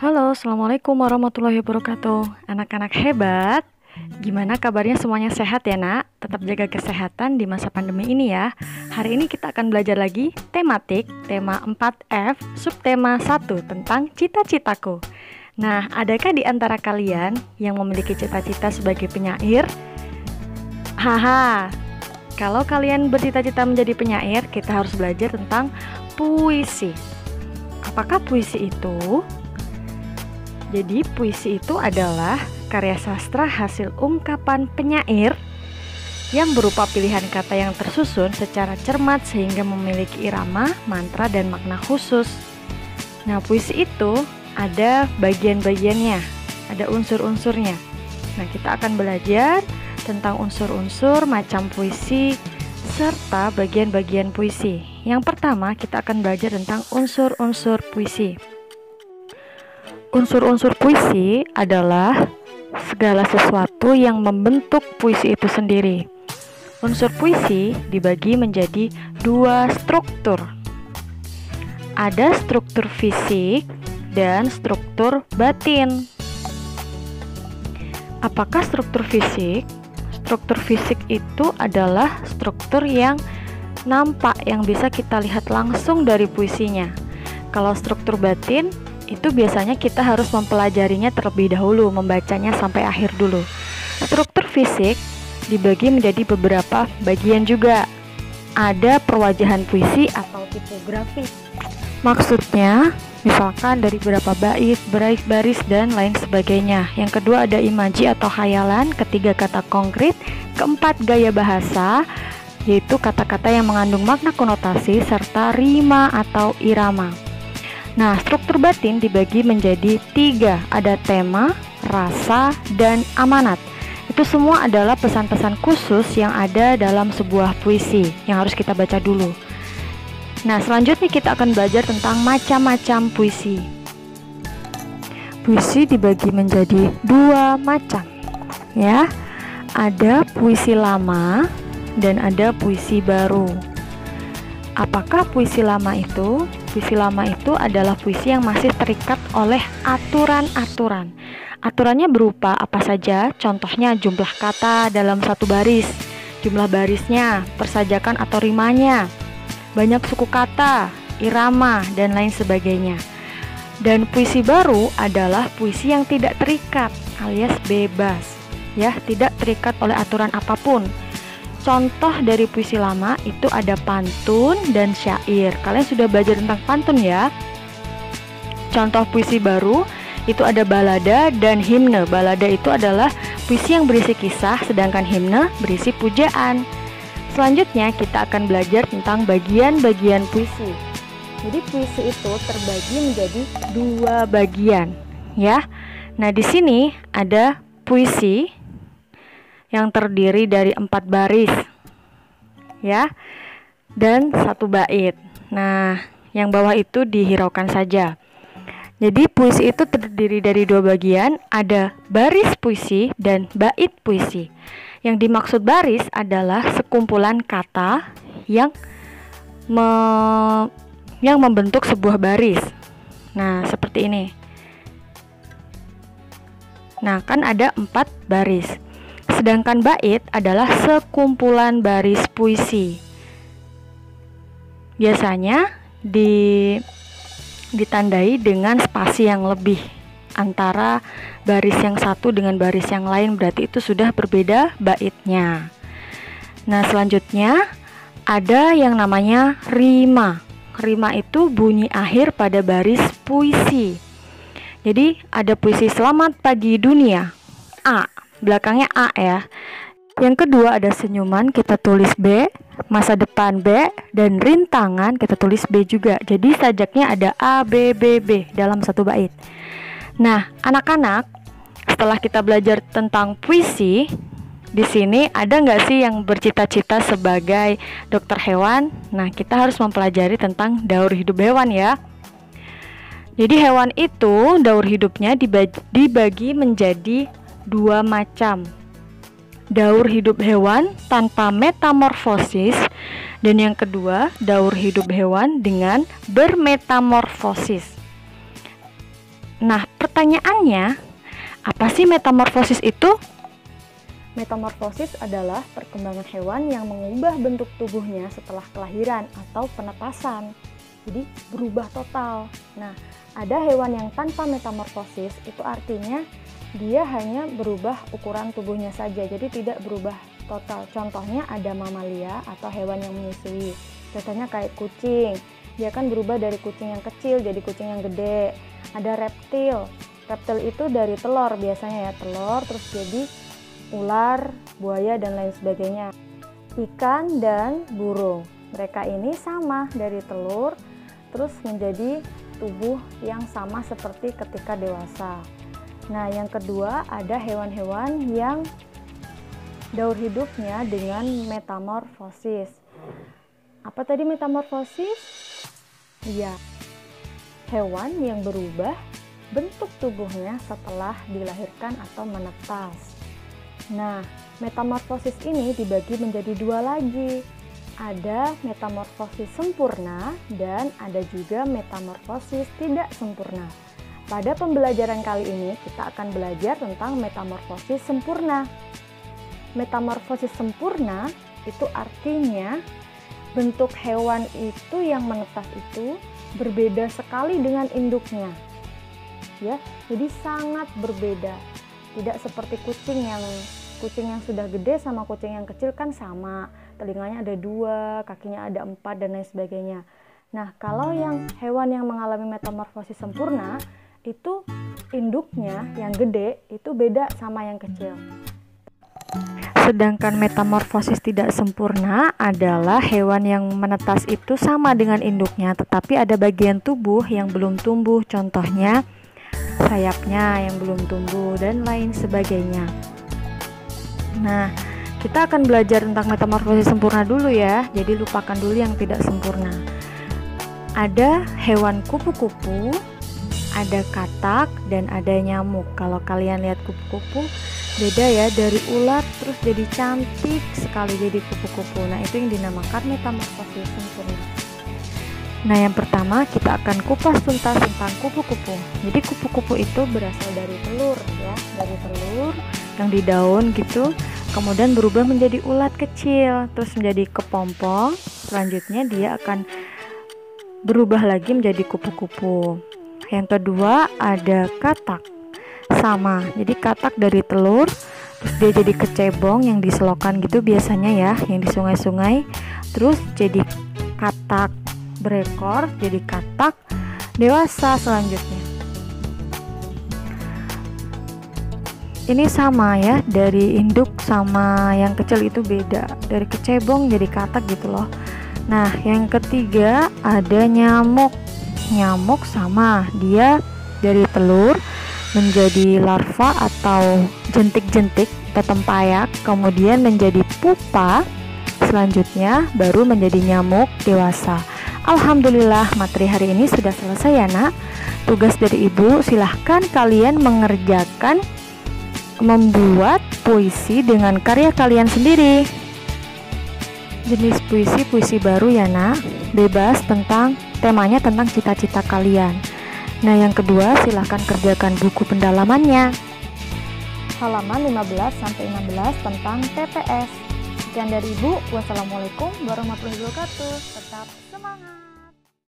Halo, Assalamualaikum warahmatullahi wabarakatuh. Anak-anak hebat, gimana kabarnya semuanya sehat ya nak? Tetap jaga kesehatan di masa pandemi ini ya. Hari ini kita akan belajar lagi tematik, tema 4F, subtema 1 tentang cita-citaku. Nah, adakah di antara kalian yang memiliki cita-cita sebagai penyair? Haha, kalau kalian bercita-cita menjadi penyair, kita harus belajar tentang puisi. Apakah puisi itu? Jadi puisi itu adalah karya sastra hasil ungkapan penyair yang berupa pilihan kata yang tersusun secara cermat sehingga memiliki irama, mantra, dan makna khusus. Nah, puisi itu ada bagian-bagiannya, ada unsur-unsurnya. Nah, kita akan belajar tentang unsur-unsur, macam puisi, serta bagian-bagian puisi. Yang pertama, kita akan belajar tentang unsur-unsur puisi. Unsur-unsur puisi adalah segala sesuatu yang membentuk puisi itu sendiri. Unsur puisi dibagi menjadi dua struktur. Ada struktur fisik dan struktur batin. Apakah struktur fisik? Struktur fisik itu adalah struktur yang nampak, yang bisa kita lihat langsung dari puisinya. Kalau struktur batin, itu biasanya kita harus mempelajarinya terlebih dahulu, membacanya sampai akhir dulu. Struktur fisik dibagi menjadi beberapa bagian juga. Ada perwajahan puisi atau tipografi. Maksudnya, misalkan dari berapa bait, baris, dan lain sebagainya. Yang kedua ada imaji atau khayalan. Ketiga kata konkret. Keempat gaya bahasa, yaitu kata-kata yang mengandung makna konotasi serta rima atau irama. Nah, struktur batin dibagi menjadi tiga. Ada tema, rasa, dan amanat. Itu semua adalah pesan-pesan khusus yang ada dalam sebuah puisi yang harus kita baca dulu. Nah, selanjutnya kita akan belajar tentang macam-macam puisi. Puisi dibagi menjadi dua macam, ya. Ada puisi lama dan ada puisi baru. Apakah puisi lama itu? Puisi lama itu adalah puisi yang masih terikat oleh aturan-aturan. Aturannya berupa apa saja? Contohnya jumlah kata dalam satu baris, jumlah barisnya, persajakan atau rimanya, banyak suku kata, irama, dan lain sebagainya. Dan puisi baru adalah puisi yang tidak terikat alias bebas, ya, tidak terikat oleh aturan apapun. Contoh dari puisi lama itu ada pantun dan syair. Kalian sudah belajar tentang pantun ya. Contoh puisi baru itu ada balada dan himne. Balada itu adalah puisi yang berisi kisah, sedangkan himne berisi pujaan. Selanjutnya kita akan belajar tentang bagian-bagian puisi. Jadi puisi itu terbagi menjadi dua bagian, ya. Nah, di sini ada puisi yang terdiri dari 4 baris, ya, dan 1 bait. Nah, yang bawah itu dihiraukan saja. Jadi puisi itu terdiri dari 2 bagian, ada baris puisi dan bait puisi. Yang dimaksud baris adalah sekumpulan kata yang membentuk sebuah baris. Nah, seperti ini. Nah, kan ada 4 baris. Sedangkan bait adalah sekumpulan baris puisi. Biasanya ditandai dengan spasi yang lebih antara baris yang satu dengan baris yang lain, berarti itu sudah berbeda baitnya. Nah, selanjutnya ada yang namanya rima. Rima itu bunyi akhir pada baris puisi. Jadi ada puisi Selamat Pagi Dunia, A, belakangnya A ya. Yang kedua ada senyuman, kita tulis B, masa depan B, dan rintangan kita tulis B juga. Jadi sajaknya ada A, B, B, B dalam satu bait. Nah, anak-anak, setelah kita belajar tentang puisi, di sini ada nggak sih yang bercita-cita sebagai dokter hewan? Nah, kita harus mempelajari tentang daur hidup hewan ya. Jadi hewan itu daur hidupnya dibagi menjadi 2 macam. Daur hidup hewan tanpa metamorfosis, dan yang kedua daur hidup hewan dengan bermetamorfosis. Nah, pertanyaannya, apa sih metamorfosis itu? Metamorfosis adalah perkembangan hewan yang mengubah bentuk tubuhnya setelah kelahiran atau penetasan. Jadi berubah total. Nah, ada hewan yang tanpa metamorfosis, itu artinya dia hanya berubah ukuran tubuhnya saja, jadi tidak berubah total. Contohnya ada mamalia atau hewan yang menyusui. Contohnya kayak kucing, dia kan berubah dari kucing yang kecil jadi kucing yang gede. Ada reptil. Reptil itu dari telur biasanya ya, telur terus jadi ular, buaya, dan lain sebagainya. Ikan dan burung, mereka ini sama dari telur terus menjadi tubuh yang sama seperti ketika dewasa. Nah, yang kedua ada hewan-hewan yang daur hidupnya dengan metamorfosis. Apa tadi metamorfosis? Iya, hewan yang berubah bentuk tubuhnya setelah dilahirkan atau menetas. Nah, metamorfosis ini dibagi menjadi dua lagi. Ada metamorfosis sempurna dan ada juga metamorfosis tidak sempurna. Pada pembelajaran kali ini kita akan belajar tentang metamorfosis sempurna. Metamorfosis sempurna itu artinya bentuk hewan itu yang menetas itu berbeda sekali dengan induknya. Ya, jadi sangat berbeda. Tidak seperti kucing yang sudah gede sama kucing yang kecil kan sama, telinganya ada 2, kakinya ada 4, dan lain sebagainya. Nah, kalau yang hewan yang mengalami metamorfosis sempurna itu induknya yang gede itu beda sama yang kecil. Sedangkan metamorfosis tidak sempurna adalah hewan yang menetas itu sama dengan induknya, tetapi ada bagian tubuh yang belum tumbuh, contohnya sayapnya yang belum tumbuh dan lain sebagainya. Nah, kita akan belajar tentang metamorfosis sempurna dulu ya. Jadi lupakan dulu yang tidak sempurna. Ada hewan kupu-kupu, ada katak, dan ada nyamuk. Kalau kalian lihat kupu-kupu, beda ya, dari ular terus jadi cantik sekali jadi kupu-kupu. Nah, itu yang dinamakan metamorfosis sempurna. Nah, yang pertama kita akan kupas tuntas tentang kupu-kupu. Jadi kupu-kupu itu berasal dari telur ya, dari telur yang di daun gitu, kemudian berubah menjadi ulat kecil, terus menjadi kepompong. Selanjutnya dia akan berubah lagi menjadi kupu-kupu. Yang kedua ada katak. Sama, jadi katak dari telur, terus dia jadi kecebong yang diselokan gitu biasanya ya, yang di sungai-sungai. Terus jadi katak berekor, jadi katak dewasa selanjutnya. Ini sama ya, dari induk sama yang kecil itu beda, dari kecebong jadi katak gitu loh. Nah, yang ketiga ada nyamuk. Nyamuk sama, dia dari telur menjadi larva atau jentik-jentik atau tempayak, kemudian menjadi pupa, selanjutnya baru menjadi nyamuk dewasa. Alhamdulillah, materi hari ini sudah selesai ya nak. Tugas dari ibu, silahkan kalian mengerjakan membuat puisi dengan karya kalian sendiri. Jenis puisi baru ya nak, bebas tentang temanya tentang cita-cita kalian. Nah, yang kedua silahkan kerjakan buku pendalamannya, halaman 15-16 tentang TPS. Sekian dari ibu, wassalamualaikum warahmatullahi wabarakatuh. Tetap semangat.